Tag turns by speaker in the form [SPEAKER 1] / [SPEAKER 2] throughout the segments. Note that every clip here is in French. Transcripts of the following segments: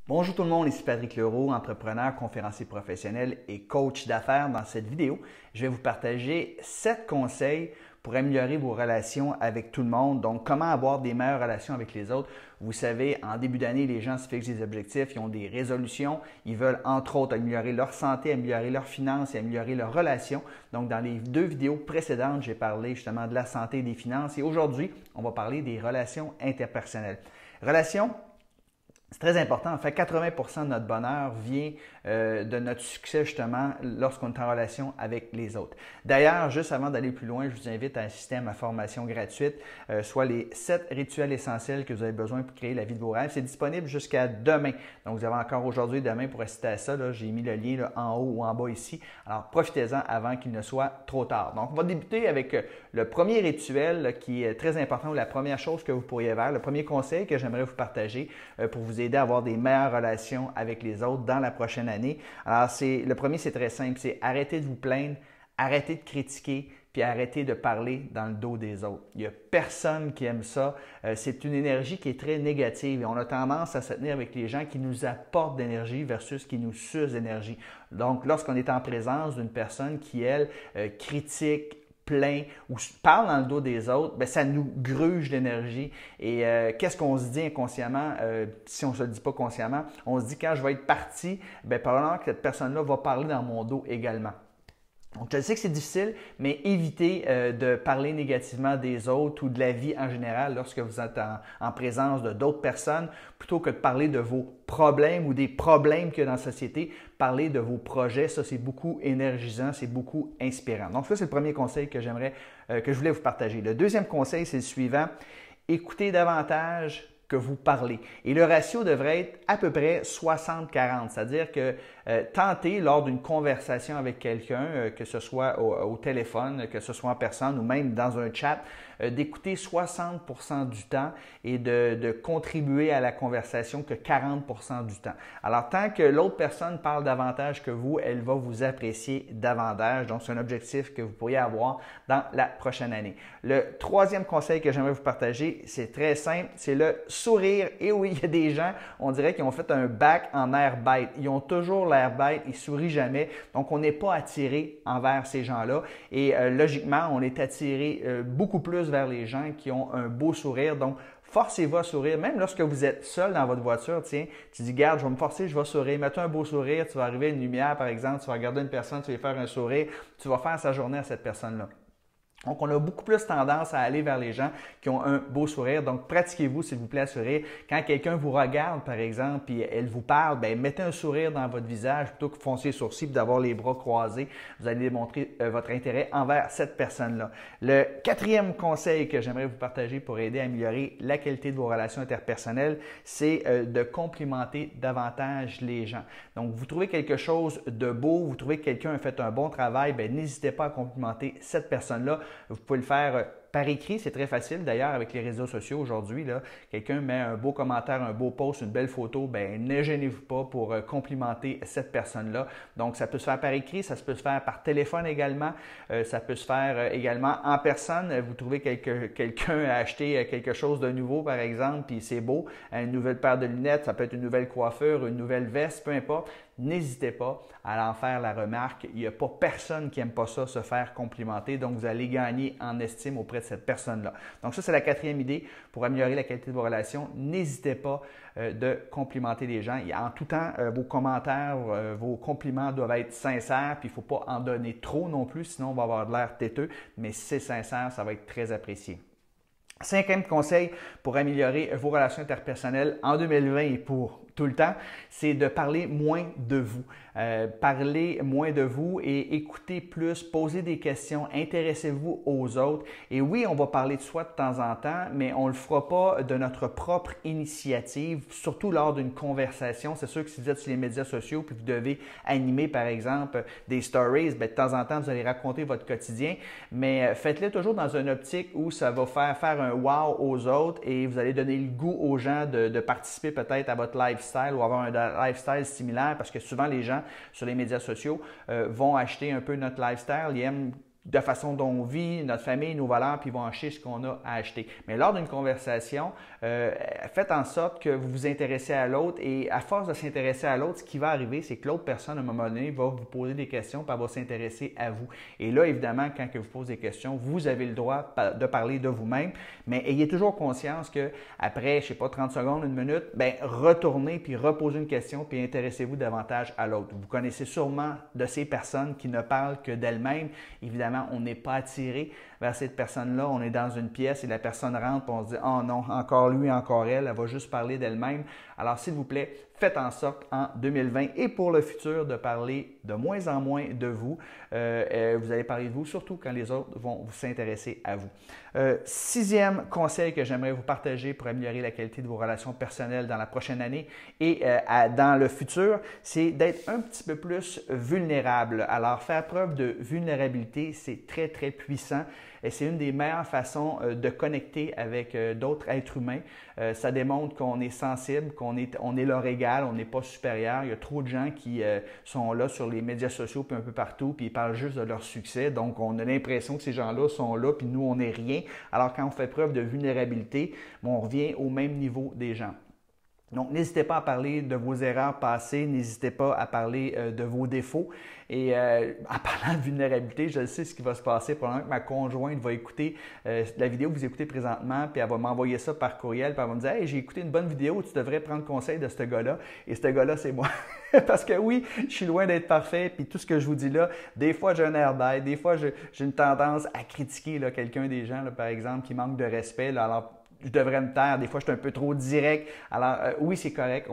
[SPEAKER 1] Bonjour tout le monde, ici Patrick Leroux, entrepreneur, conférencier professionnel et coach d'affaires. Dans cette vidéo, je vais vous partager 7 conseils pour améliorer vos relations avec tout le monde. Donc, comment avoir des meilleures relations avec les autres. Vous savez, en début d'année, les gens se fixent des objectifs, ils ont des résolutions. Ils veulent, entre autres, améliorer leur santé, améliorer leurs finances et améliorer leurs relations. Donc, dans les 2 vidéos précédentes, j'ai parlé justement de la santé et des finances. Et aujourd'hui, on va parler des relations interpersonnelles. Relations, c'est très important. En fait, 80% de notre bonheur vient de notre succès justement lorsqu'on est en relation avec les autres. D'ailleurs, juste avant d'aller plus loin, je vous invite à assister à ma formation gratuite, soit les 7 rituels essentiels que vous avez besoin pour créer la vie de vos rêves. C'est disponible jusqu'à demain. Donc, vous avez encore aujourd'hui et demain pour assister à ça. J'ai mis le lien là, en haut ou en bas ici. Alors, profitez-en avant qu'il ne soit trop tard. Donc, on va débuter avec le premier rituel là, qui est très important, ou la première chose que vous pourriez faire, le premier conseil que j'aimerais vous partager pour vous aider à avoir des meilleures relations avec les autres dans la prochaine année. Alors, le premier, c'est très simple, c'est arrêter de vous plaindre, arrêter de critiquer, puis arrêter de parler dans le dos des autres. Il n'y a personne qui aime ça. C'est une énergie qui est très négative et on a tendance à se tenir avec les gens qui nous apportent d'énergie versus qui nous sucent d'énergie. Donc, lorsqu'on est en présence d'une personne qui, elle, critique, plaint ou parle dans le dos des autres, bien, ça nous gruge d'énergie. Et qu'est-ce qu'on se dit inconsciemment, si on ne se le dit pas consciemment? On se dit quand je vais être parti, bien, probablement que cette personne-là va parler dans mon dos également. Donc, je sais que c'est difficile, mais évitez de parler négativement des autres ou de la vie en général lorsque vous êtes en présence de d'autres personnes, plutôt que de parler de vos problèmes ou des problèmes qu'il y a dans la société. Parler de vos projets, ça c'est beaucoup énergisant, c'est beaucoup inspirant. Donc, ça c'est le premier conseil que je voulais vous partager. Le deuxième conseil, c'est le suivant. Écoutez davantage que vous parlez. Et le ratio devrait être à peu près 60-40, c'est-à-dire que tentez lors d'une conversation avec quelqu'un, que ce soit au téléphone, que ce soit en personne ou même dans un chat, d'écouter 60% du temps et de contribuer à la conversation que 40% du temps. Alors, tant que l'autre personne parle davantage que vous, elle va vous apprécier davantage. Donc, c'est un objectif que vous pourriez avoir dans la prochaine année. Le troisième conseil que j'aimerais vous partager, c'est très simple, c'est le sourire. Et oui, il y a des gens, on dirait qu'ils ont fait un bac en air bête. Ils ont toujours l'air bête, ils ne sourient jamais. Donc, on n'est pas attiré envers ces gens-là. Et logiquement, on est attiré beaucoup plus vers les gens qui ont un beau sourire. Donc, forcez-vous à sourire. Même lorsque vous êtes seul dans votre voiture, tiens, tu dis, garde, je vais me forcer, je vais sourire. Mets-toi un beau sourire, tu vas arriver à une lumière, par exemple, tu vas regarder une personne, tu vas lui faire un sourire, tu vas faire sa journée à cette personne-là. Donc, on a beaucoup plus tendance à aller vers les gens qui ont un beau sourire. Donc, pratiquez-vous, s'il vous plaît, à sourire. Quand quelqu'un vous regarde, par exemple, et elle vous parle, bien, mettez un sourire dans votre visage plutôt que foncer les sourcils et d'avoir les bras croisés. Vous allez démontrer votre intérêt envers cette personne-là. Le quatrième conseil que j'aimerais vous partager pour aider à améliorer la qualité de vos relations interpersonnelles, c'est de complimenter davantage les gens. Donc, vous trouvez quelque chose de beau, vous trouvez que quelqu'un a fait un bon travail, bien, n'hésitez pas à complimenter cette personne-là. Vous pouvez le faire par écrit, c'est très facile d'ailleurs avec les réseaux sociaux aujourd'hui. Quelqu'un met un beau commentaire, un beau post, une belle photo, bien, ne gênez-vous pas pour complimenter cette personne-là. Donc, ça peut se faire par écrit, ça peut se faire par téléphone également, ça peut se faire également en personne. Vous trouvez quelqu'un a acheté quelque chose de nouveau, par exemple, puis c'est beau, une nouvelle paire de lunettes, ça peut être une nouvelle coiffure, une nouvelle veste, peu importe. N'hésitez pas à en faire la remarque. Il n'y a pas personne qui n'aime pas ça, se faire complimenter. Donc, vous allez gagner en estime auprès de cette personne-là. Donc, ça, c'est la quatrième idée pour améliorer la qualité de vos relations. N'hésitez pas de complimenter les gens. Et en tout temps, vos commentaires, vos compliments doivent être sincères. Puis, il ne faut pas en donner trop non plus, sinon on va avoir de l'air têteux. Mais si c'est sincère, ça va être très apprécié. Cinquième conseil pour améliorer vos relations interpersonnelles en 2020 et pour tout le temps, c'est de parler moins de vous. Parlez moins de vous et écoutez plus, posez des questions, intéressez-vous aux autres. Et oui, on va parler de soi de temps en temps, mais on ne le fera pas de notre propre initiative, surtout lors d'une conversation. C'est sûr que si vous êtes sur les médias sociaux puis vous devez animer, par exemple, des stories, bien, de temps en temps, vous allez raconter votre quotidien, mais faites-le toujours dans une optique où ça va faire un wow aux autres et vous allez donner le goût aux gens de participer peut-être à votre lifestyle ou avoir un lifestyle similaire parce que souvent les gens sur les médias sociaux vont acheter un peu notre lifestyle. de la façon dont on vit, notre famille, nos valeurs, puis ils vont acheter ce qu'on a à acheter. Mais lors d'une conversation, faites en sorte que vous vous intéressez à l'autre et à force de s'intéresser à l'autre, ce qui va arriver, c'est que l'autre personne, à un moment donné, va vous poser des questions puis elle va s'intéresser à vous. Et là, évidemment, quand que vous posez des questions, vous avez le droit de parler de vous-même, mais ayez toujours conscience qu'après, je ne sais pas, 30 secondes, une minute, bien, retournez puis reposez une question puis intéressez-vous davantage à l'autre. Vous connaissez sûrement de ces personnes qui ne parlent que d'elles-mêmes. Évidemment, on n'est pas attiré vers cette personne-là. On est dans une pièce et la personne rentre et on se dit « Oh non, encore lui, encore elle, elle va juste parler d'elle-même. » Alors, s'il vous plaît, faites en sorte en 2020 et pour le futur de parler de moins en moins de vous. Vous allez parler de vous, surtout quand les autres vont s'intéresser à vous. Sixième conseil que j'aimerais vous partager pour améliorer la qualité de vos relations personnelles dans la prochaine année et dans le futur, c'est d'être un petit peu plus vulnérable. Alors, faire preuve de vulnérabilité, c'est très, très puissant. Et c'est une des meilleures façons de connecter avec d'autres êtres humains. Ça démontre qu'on est sensible, qu'on est leur égal, on n'est pas supérieur. Il y a trop de gens qui sont là sur les médias sociaux puis un peu partout, puis ils parlent juste de leur succès. Donc, on a l'impression que ces gens-là sont là, puis nous, on n'est rien. Alors, quand on fait preuve de vulnérabilité, on revient au même niveau des gens. Donc, n'hésitez pas à parler de vos erreurs passées, n'hésitez pas à parler de vos défauts. Et en parlant de vulnérabilité, je sais ce qui va se passer. Probablement que ma conjointe va écouter la vidéo que vous écoutez présentement, puis elle va m'envoyer ça par courriel, puis elle va me dire « Hey, j'ai écouté une bonne vidéo, tu devrais prendre conseil de ce gars-là. » Et ce gars-là, c'est moi. Parce que oui, je suis loin d'être parfait, puis tout ce que je vous dis là, des fois j'ai un air bête, des fois j'ai une tendance à critiquer quelqu'un des gens, là, par exemple, qui manque de respect. Là, alors, je devrais me taire, des fois je suis un peu trop direct. Alors oui, c'est correct,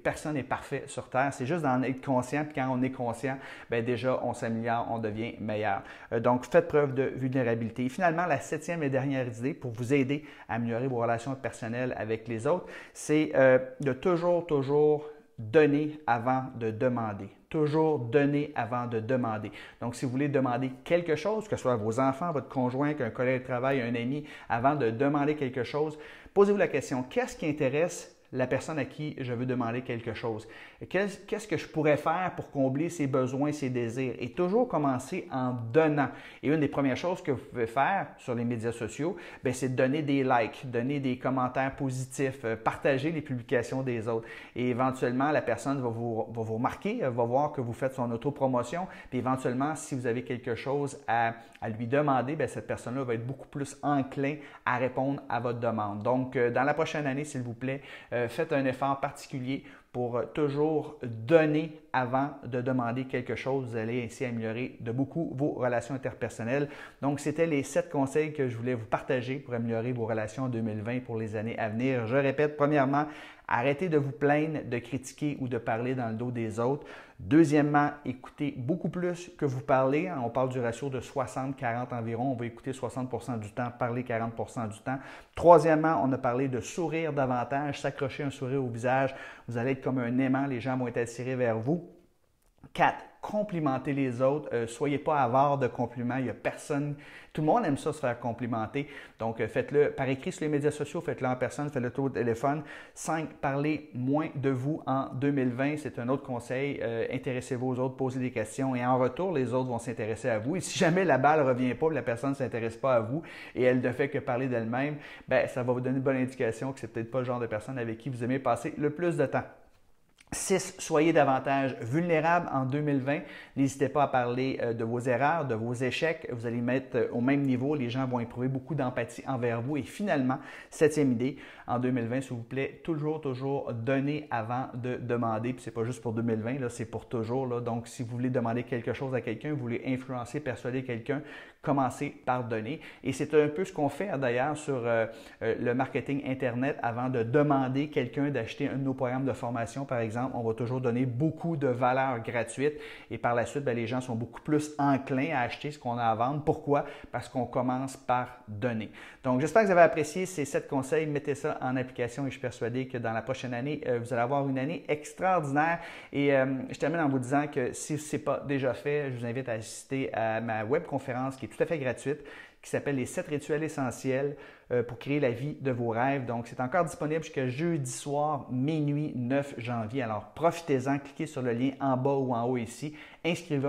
[SPEAKER 1] personne n'est parfait sur Terre, c'est juste d'en être conscient, puis quand on est conscient, bien déjà on s'améliore, on devient meilleur. Donc faites preuve de vulnérabilité. Et finalement, la septième et dernière idée pour vous aider à améliorer vos relations personnelles avec les autres, c'est de toujours donner avant de demander. Toujours donner avant de demander. Donc, si vous voulez demander quelque chose, que ce soit à vos enfants, votre conjoint, un collègue de travail, un ami, avant de demander quelque chose, posez-vous la question, qu'est-ce qui intéresse la personne à qui je veux demander quelque chose? Qu'est-ce que je pourrais faire pour combler ses besoins, ses désirs? Et toujours commencer en donnant. Et une des premières choses que vous pouvez faire sur les médias sociaux, c'est de donner des likes, donner des commentaires positifs, partager les publications des autres. Et éventuellement, la personne va vous remarquer, va voir que vous faites son autopromotion. Puis éventuellement, si vous avez quelque chose à lui demander, cette personne-là va être beaucoup plus enclin à répondre à votre demande. Donc, dans la prochaine année, s'il vous plaît, faites un effort particulier pour toujours donner avant de demander quelque chose. Vous allez ainsi améliorer de beaucoup vos relations interpersonnelles. Donc, c'était les 7 conseils que je voulais vous partager pour améliorer vos relations en 2020 pour les années à venir. Je répète, premièrement, arrêtez de vous plaindre, de critiquer ou de parler dans le dos des autres. Deuxièmement, écoutez beaucoup plus que vous parlez. On parle du ratio de 60-40 environ. On va écouter 60% du temps, parler 40% du temps. Troisièmement, on a parlé de sourire davantage, s'accrocher un sourire au visage. Vous allez être comme un aimant, les gens vont être attirés vers vous. 4. Complimentez les autres. Soyez pas avare de compliments. Il n'y a personne. Tout le monde aime ça, se faire complimenter. Donc, faites-le par écrit sur les médias sociaux, faites-le en personne, faites-le au téléphone. 5. Parlez moins de vous en 2020. C'est un autre conseil. Intéressez-vous aux autres, posez des questions et en retour, les autres vont s'intéresser à vous. Et si jamais la balle ne revient pas, la personne ne s'intéresse pas à vous et elle ne fait que parler d'elle-même, ça va vous donner une bonne indication que ce n'est peut-être pas le genre de personne avec qui vous aimez passer le plus de temps. 6. Soyez davantage vulnérable en 2020. N'hésitez pas à parler de vos erreurs, de vos échecs. Vous allez mettre au même niveau. Les gens vont éprouver beaucoup d'empathie envers vous. Et finalement, 7e idée, en 2020, s'il vous plaît, toujours donner avant de demander. Puis c'est pas juste pour 2020, c'est pour toujours. Donc, si vous voulez demander quelque chose à quelqu'un, vous voulez influencer, persuader quelqu'un, commencez par donner. Et c'est un peu ce qu'on fait d'ailleurs sur le marketing Internet avant de demander quelqu'un d'acheter un de nos programmes de formation, par exemple. On va toujours donner beaucoup de valeur gratuite et par la suite, les gens sont beaucoup plus enclins à acheter ce qu'on a à vendre. Pourquoi? Parce qu'on commence par donner. Donc, j'espère que vous avez apprécié ces 7 conseils. Mettez ça en application et je suis persuadé que dans la prochaine année, vous allez avoir une année extraordinaire. Et je termine en vous disant que si ce n'est pas déjà fait, je vous invite à assister à ma webconférence qui est tout à fait gratuite, qui s'appelle les 7 rituels essentiels pour créer la vie de vos rêves. Donc, c'est encore disponible jusqu'à jeudi soir, minuit 9 janvier. Alors, profitez-en, cliquez sur le lien en bas ou en haut ici, inscrivez-vous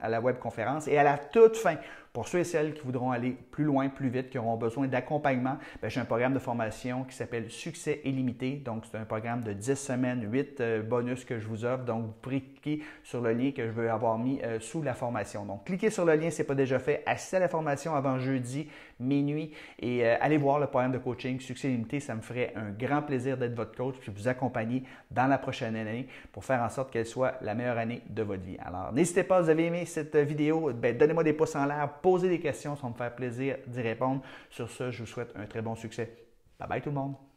[SPEAKER 1] à la webconférence et à la toute fin, pour ceux et celles qui voudront aller plus loin, plus vite, qui auront besoin d'accompagnement, j'ai un programme de formation qui s'appelle Succès illimité. Donc, c'est un programme de 10 semaines, 8 bonus que je vous offre. Donc, vous pourrez cliquer sur le lien que je veux avoir mis sous la formation. Donc, cliquez sur le lien si ce n'est pas déjà fait. Assistez à la formation avant jeudi, minuit et allez voir le programme de coaching Succès illimité. Ça me ferait un grand plaisir d'être votre coach et vous accompagner dans la prochaine année pour faire en sorte qu'elle soit la meilleure année de votre vie. Alors, n'hésitez pas, vous avez aimé cette vidéo, donnez-moi des pouces en l'air, posez des questions, ça va me faire plaisir d'y répondre. Sur ce, je vous souhaite un très bon succès. Bye bye tout le monde!